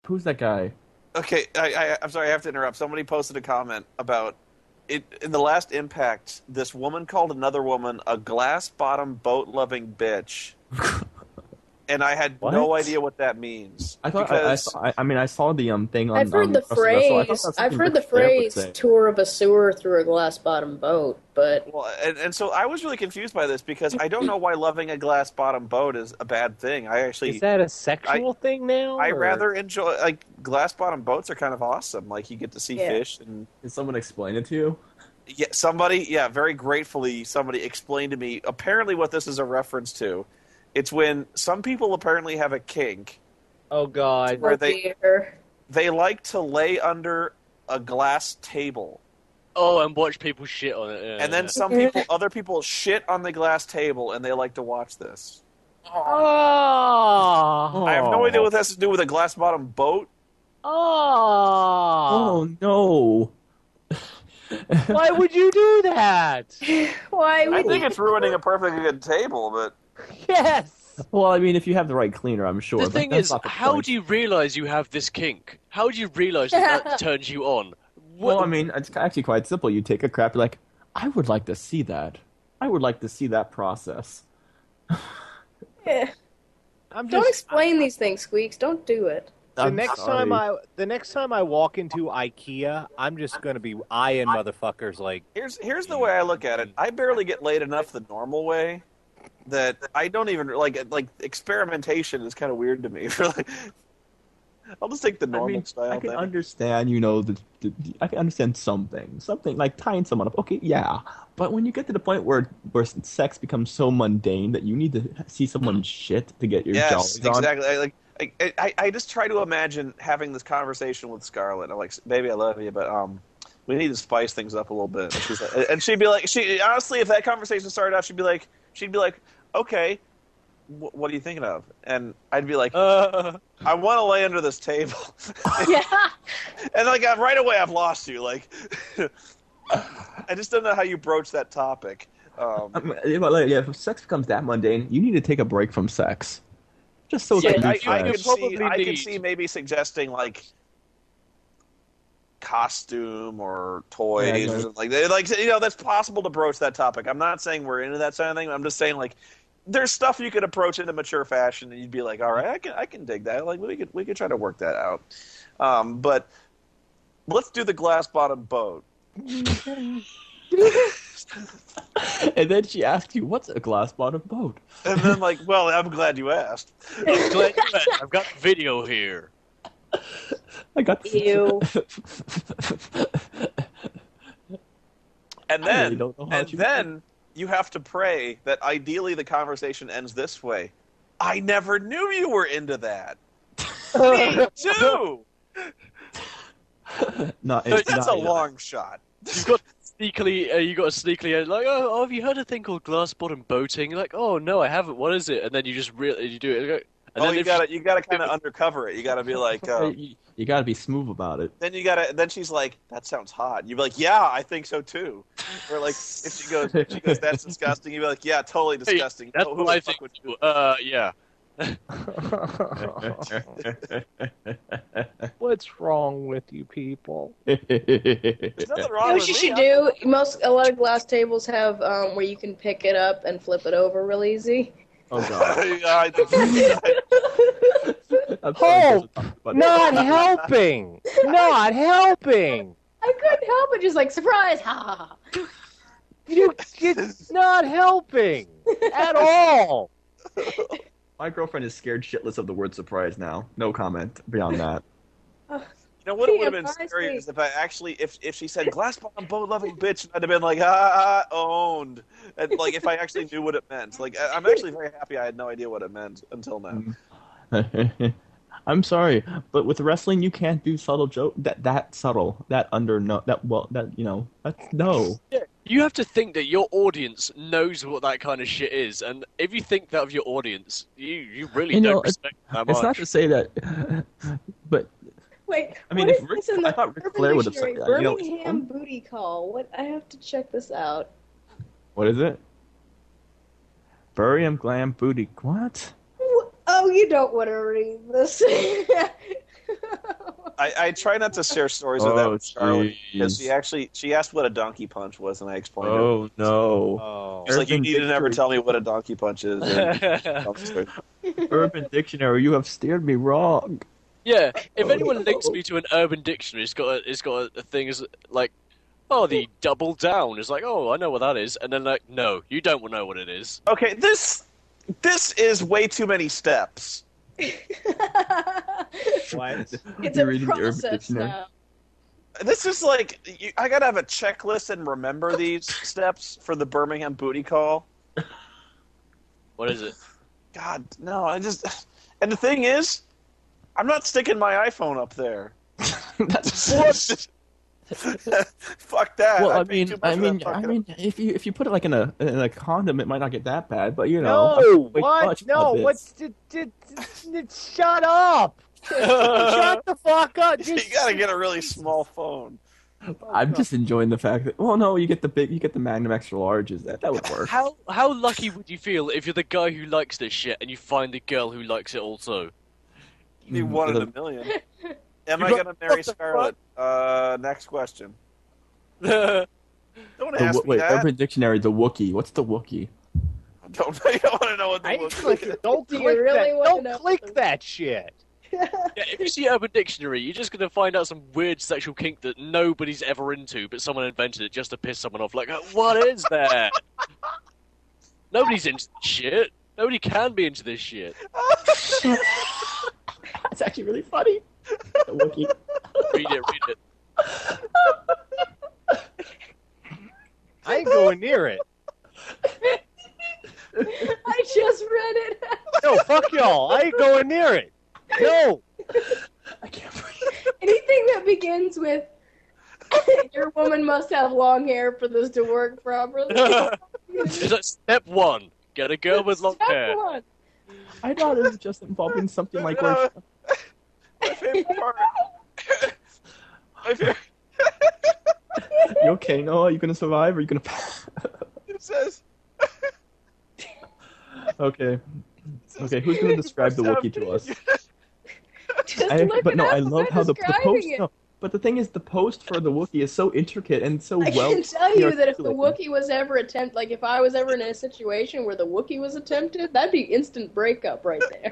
Who's that guy? Okay, I'm sorry, I have to interrupt. Somebody posted a comment about it in the last Impact. This woman called another woman a glass-bottom boat-loving bitch, and I had no What? idea what that means I thought I because saw I mean I saw the thing I've on heard the Rusty Wrestle. I thought phrase. that's I've something heard Ric the Flair would phrase say. "tour of a sewer through a glass-bottom boat," but well, and so I was really confused by this because I don't know why loving a glass-bottom boat is a bad thing. Is that a I sexual thing now? I Or rather enjoy like glass-bottom boats are kind of awesome. Like you get to see yeah. fish and Can someone explain it to you? yeah, somebody, yeah, very gratefully, somebody explained to me apparently what this is a reference to. It's when some people apparently have a kink oh god, where Oh dear. they like to lay under a glass table. Oh, and watch people shit on it. Yeah, And then yeah. other people shit on the glass table and they like to watch this. oh, I have no idea what that has to do with a glass bottom boat. oh, Oh no. why would you do that? Why I would think you? it's ruining a perfectly good table, but Yes. Well, I mean, if you have the right cleaner, I'm sure. The but thing that's is, not the how point. do you realize you have this kink? How do you realize that turns you on? Well, I mean, it's actually quite simple. You take a crap, you're like, I would like to see that. I would like to see that process. Yeah. I'm Don't just explain these things, Squeaks. Don't do it. the I'm next sorry. the next time I walk into IKEA, I'm just gonna be eyeing motherfuckers like here's the way I look at it. I barely get laid enough the normal way that I don't even like experimentation is kind of weird to me. Really, I'll just take the normal I mean, style I can thing. understand, I can understand something like tying someone up. Okay, yeah, but when you get to the point where sex becomes so mundane that you need to see someone shit to get your Yes, jollies on. exactly. I just try to imagine having this conversation with Scarlett. I'm like, baby, I love you, but we need to spice things up a little bit. And she'd be like, she honestly, if that conversation started out, she'd be like, okay, what are you thinking of? And I'd be like, I want to lay under this table. Yeah. And like right away, I've lost you. Like, I just don't know how you broach that topic. If sex becomes that mundane, you need to take a break from sex, just so Yeah, it can I, be I could fresh. probably see. I could need- see maybe suggesting like costume or toys, Yeah, or yeah. something like that's possible to broach that topic. I'm not saying we're into that kind of thing. I'm just saying like there's stuff you could approach in a mature fashion, and you'd be like, all right, I can dig that. Like we could try to work that out. But let's do the glass bottom boat. And then she asks you, "What's a glass-bottom boat?" And then like, well, I'm glad you asked. I'm glad you asked. I've got video here. I got. Ew. And I really then, don't know how and she- then you have to pray that ideally the conversation ends this way. I never knew you were into that. Me too. Not, That's not, a long shot. You've got you got to sneakily like, oh, have you heard a thing called glass bottom boating? You're like, oh no, I haven't. What is it? And then you just you do it. And Oh, then you if gotta kind of undercover it. You gotta be like, You got to be smooth about it. then she's like, that sounds hot. You'd be like, yeah, I think so too. Or like, if she goes, that's disgusting. You'd be like, yeah, totally Hey, disgusting. that's Who what the I fuck think. would do Yeah. what's wrong with you people? There's nothing You know wrong what with you me. should do? A lot of glass tables have where you can pick it up and flip it over real easy. Oh god. I'm sorry, Hope! but- Not helping! Not helping! I couldn't help it, just like surprise, ha ha ha. It's not helping at all. My girlfriend is scared shitless of the word surprise now. No comment beyond that. You know what it would have been Advise scary me. is if I actually if she said glass bottom boat loving bitch, I'd have been like owned, and like if I actually knew what it meant. Like I'm actually very happy I had no idea what it meant until now. I'm sorry, but with wrestling you can't do subtle joke that subtle, that under no that well that that's no. You have to think that your audience knows what that kind of shit is, and if you think that of your audience, you really don't respect that much. It's not to say that, but Wait, I mean, what if is Ric- this in I the thought Ric Urban Flair would have said Dictionary? that, Birmingham booty call. What? I have to check this out. what is it? Burium glam booty. What? Oh, you don't want to read this. I try not to share stories of that with Charlotte because she asked what a donkey punch was, and I explained it. Oh no! Oh. She's like, you Urban need to never Dictionary. tell me what a donkey punch is. And- Urban Dictionary, you have steered me wrong. Yeah, if Oh, anyone no. links me to an Urban Dictionary, it's got a thing as like, oh, the double down. It's like, oh, I know what that is, and then like, no, you don't know what it is. Okay, this is way too many steps. What? It's You're a reading the Urban process Dictionary. now. This is like I gotta have a checklist and remember these steps for the Birmingham booty call. What is it? God, no, and the thing is, I'm not sticking my iPhone up there. That's Fuck that. well. I paid mean, too much I for mean, that I fucking- mean, if you put it like in a condom, it might not get that bad. But you know, No, way too what? much No, of it. what's shut up! Shut the fuck up! you gotta get a really small phone. I'm just enjoying the fact that well, no, you get the Magnum extra larges. That would work. How lucky would you feel if you're the guy who likes this shit and you find the girl who likes it also? You one in a million. Am I gonna marry What the Scarlett? Next question. That's Don't ask me Wait, that. Urban Dictionary, the Wookiee. What's the Wookiee? You don't want to know what the I book click is. it. Don't Do you click really that. wanna Don't know click the- that shit. Yeah, if you see Urban Dictionary, you're just gonna find out some weird sexual kink that nobody's ever into, but someone invented it just to piss someone off. Like, what is that? Nobody's into this shit. Nobody can be into this shit. It's actually really funny. The Wookiee. Read it. I ain't going near it. I just read it. No, fuck y'all. I ain't going near it. No. I can't breathe. Anything that begins with your woman must have long hair for this to work properly. It's like step one: get a girl with long Step hair. one. I thought it was just involving something like where. My favorite part. My favorite. You okay, Noah? Are you gonna survive? Or are you gonna? It says. Okay. Okay, who's gonna describe the Wookiee to us? Just I look love how the describing post. it. No, but the thing is, the post for the Wookiee is so intricate and so I well. can tell you that if the articulated. Wookiee was ever like if I was ever in a situation where the Wookiee was attempted, that'd be instant breakup right there.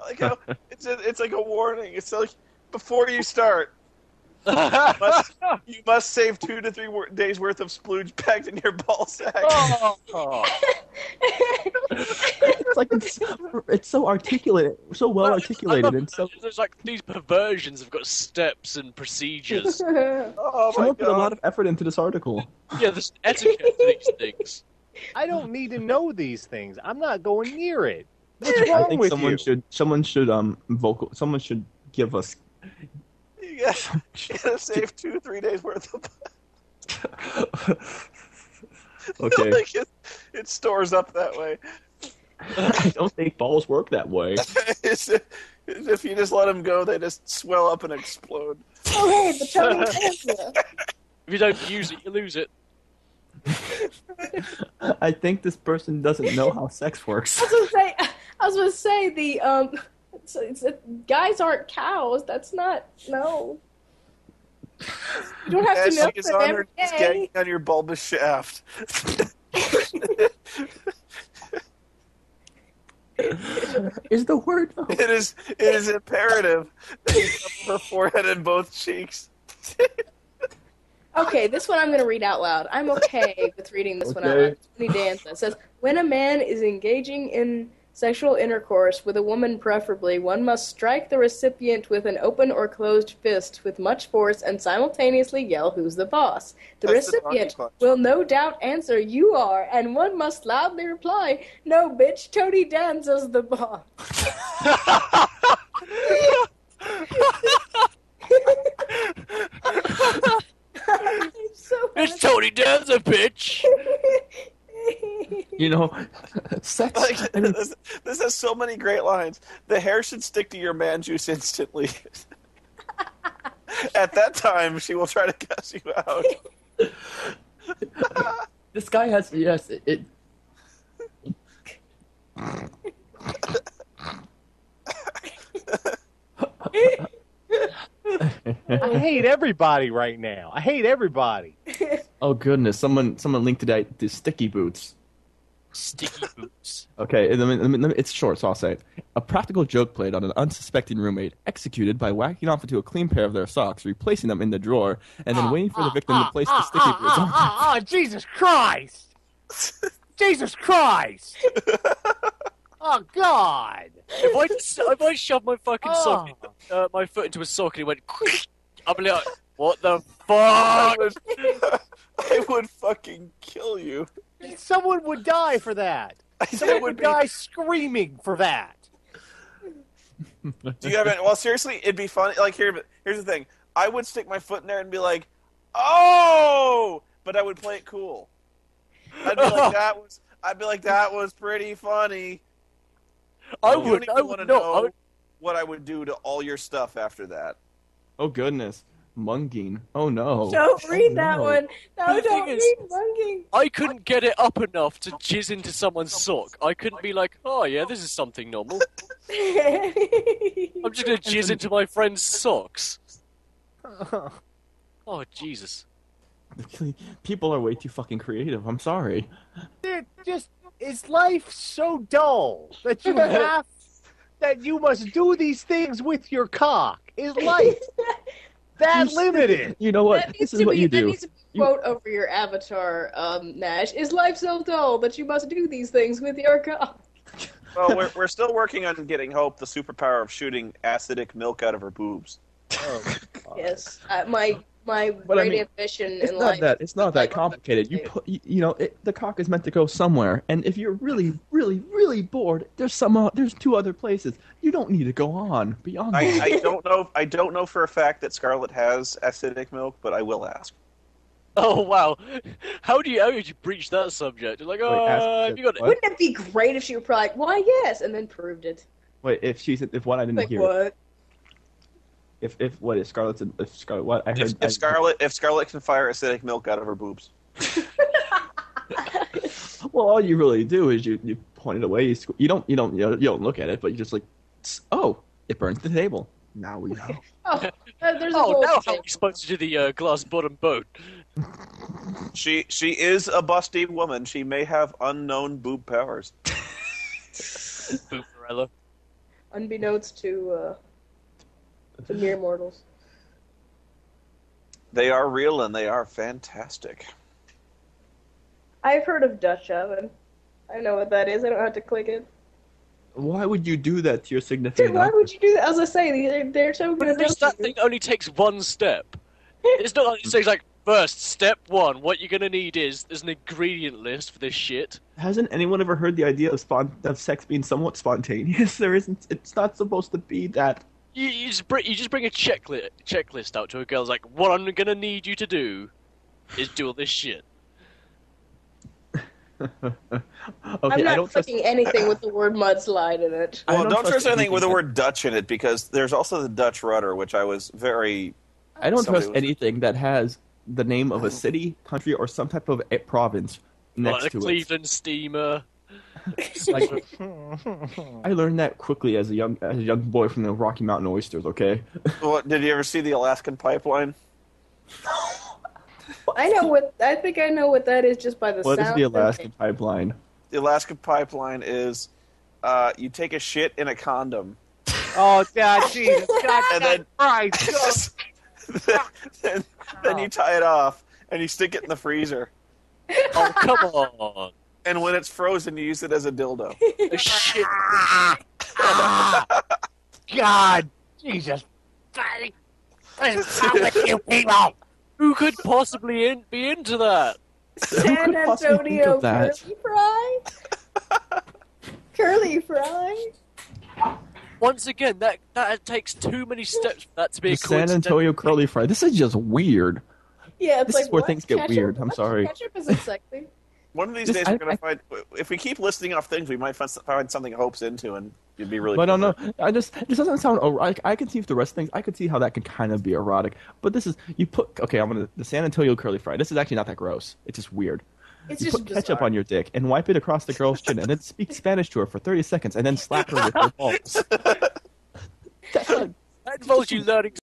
Like how it's like a warning. It's like before you start, you must save 2 to 3 days worth of splooge packed in your ball sack. Oh. It's like it's so articulate, so well articulated, and so There's like these perversions have got steps and procedures. Oh my someone put a lot god! of effort into this article. Yeah, there's etiquette to these things. I don't need to know these things. I'm not going near it. What's I wrong think with someone you? someone should give us. You gotta save 2-3 days worth of. Okay, Like it stores up that way. I don't think balls work that way. If you just let them go, they just swell up and explode. Oh hey, the Tony Danza. If you don't use it, you lose it. I think this person doesn't know how sex works. I was gonna say the guys aren't cows. That's not no. You don't have to As milk she is them on her every knees day. gagging on your bulbous shaft. Is the word? It is imperative that you cover her forehead and both cheeks. Okay, this one I'm going to read out loud. I'm okay with reading this one out Okay. loud. Tony Danza says, when a man is engaging in sexual intercourse with a woman preferably, one must strike the recipient with an open or closed fist with much force and simultaneously yell, "Who's the boss?" The That's the recipient donkey punch. will no doubt answer, "You are," and one must loudly reply, "No, bitch, Tony Danza's the boss." I'm so It's Tony Danza, bitch! You know, sex. Like, I mean, this has so many great lines. The hair should stick to your man juice instantly. At that time, she will try to cuss you out. this guy has it. I hate everybody right now. I hate everybody. Oh goodness, someone linked to sticky boots. Sticky boots. Okay, it's short, so I'll say it. A practical joke played on an unsuspecting roommate, executed by whacking off into a clean pair of their socks, replacing them in the drawer, and then waiting for the victim to place the sticky boots on. Oh, Jesus Christ! Jesus Christ! Oh God! If I shove my fucking sock, my foot into a sock and it went, I'll be like, what the fuck? I would fucking kill you. Someone would die for that. Someone would die screaming for that. Do you have any? Well, seriously, it'd be funny. Like here's the thing. I would stick my foot in there and be like, "Oh!" But I would play it cool. I'd be like, that was pretty funny. I You would. don't even want to know what I would do to all your stuff after that. Oh goodness, munging. Oh no. Don't read that no. one. No, The don't thing is- read munging. I couldn't get it up enough to jizz into someone's sock. I couldn't be like, oh yeah, this is something normal. I'm just gonna jizz into my friend's socks. Oh Jesus. People are way too fucking creative. I'm sorry. Is life so dull that you must do these things with your cock? Is life that limited? You know what? That This needs is to what be, you that do. needs to be a quote over your avatar, Nash. Is life so dull that you must do these things with your cock? Well, we're still working on getting Hope the superpower of shooting acidic milk out of her boobs. Yes, my But I great mean, ambition It's in not life. that. It's not that like- complicated. The cock is meant to go somewhere, and if you're really, really, really bored, there's two other places. You don't need to go on beyond that. I don't know for a fact that Scarlet has acidic milk, but I will ask. Oh wow. How did you breach that subject? It's like, have you got it? what? Wouldn't it be great if she replied, "Why, yes," and then proved it? Wait, if what I didn't Like hear. what? If what if Scarlet's if Scarlet what I heard. If Scarlet can fire acidic milk out of her boobs. Well, all you really do is you point it away. You don't look at it, but you just like, oh, it burns the table. Now we know. Oh, there's a Oh, whole now how are thing. you supposed to do the glass bottom boat? She is a busty woman. She may have unknown boob powers. Boomerella. Unbeknownst to mere mortals. They are real and they are fantastic. I've heard of Dutch oven. I know what that is. I don't have to click it. Why would you do that to your significant Dude, why other? would you do that? As I say, they're so good. Because that thing only takes one step. It's not like it says like, first, step one, what you're gonna need is, there's an ingredient list for this shit. Hasn't anyone ever heard the idea of sex being somewhat spontaneous? There isn't. It's not supposed to be that. You just bring a checklist out to a girl, like, what I'm gonna need you to do is do all this shit. Okay, I'm I not don't trust. clicking anything with the word mudslide in it. I Well, don't don't trust trust anything with the anything word Dutch in it because there's also the Dutch rudder, which I was very. I don't Somebody trust was- anything that has the name of a city, country, or some type of province next Like the to Cleveland steamer. it. Like, I learned that quickly as a young boy from the Rocky Mountain Oysters. Okay. What, did you ever see the Alaskan pipeline? I think I know what that is just by the What is sound. the of it. Alaskan pipeline? The Alaskan pipeline is you take a shit in a condom. Oh God, Jesus, God, And then- Christ! then you tie it off and you stick it in the freezer. Oh, come on. And when it's frozen, you use it as a dildo. Oh, shit. God, Jesus! What is wrong with you people? Who could possibly be into that? San could possibly think Antonio of that? curly fry. Curly fry. Once again, that takes too many steps for that to be The a San coincidence. Antonio curly fry. This is just weird. Yeah, it's This like is where what? things get Ketchup? weird. I'm What? sorry. Ketchup isn't sexy. One of these Just- days, we're going to find. If we keep listing off things, we might find something Hope's into, and you'd be really. But no, pleased. it just doesn't sound erotic. I can see if the rest of things, I could see how that could kind of be erotic. But this is the San Antonio curly fry. This is actually not that gross. It's just weird. It's You just put ketchup bizarre. on your dick and wipe it across the girl's chin, and then speak Spanish to her for 30 seconds, and then slap her with your balls. That's not, That involves you learning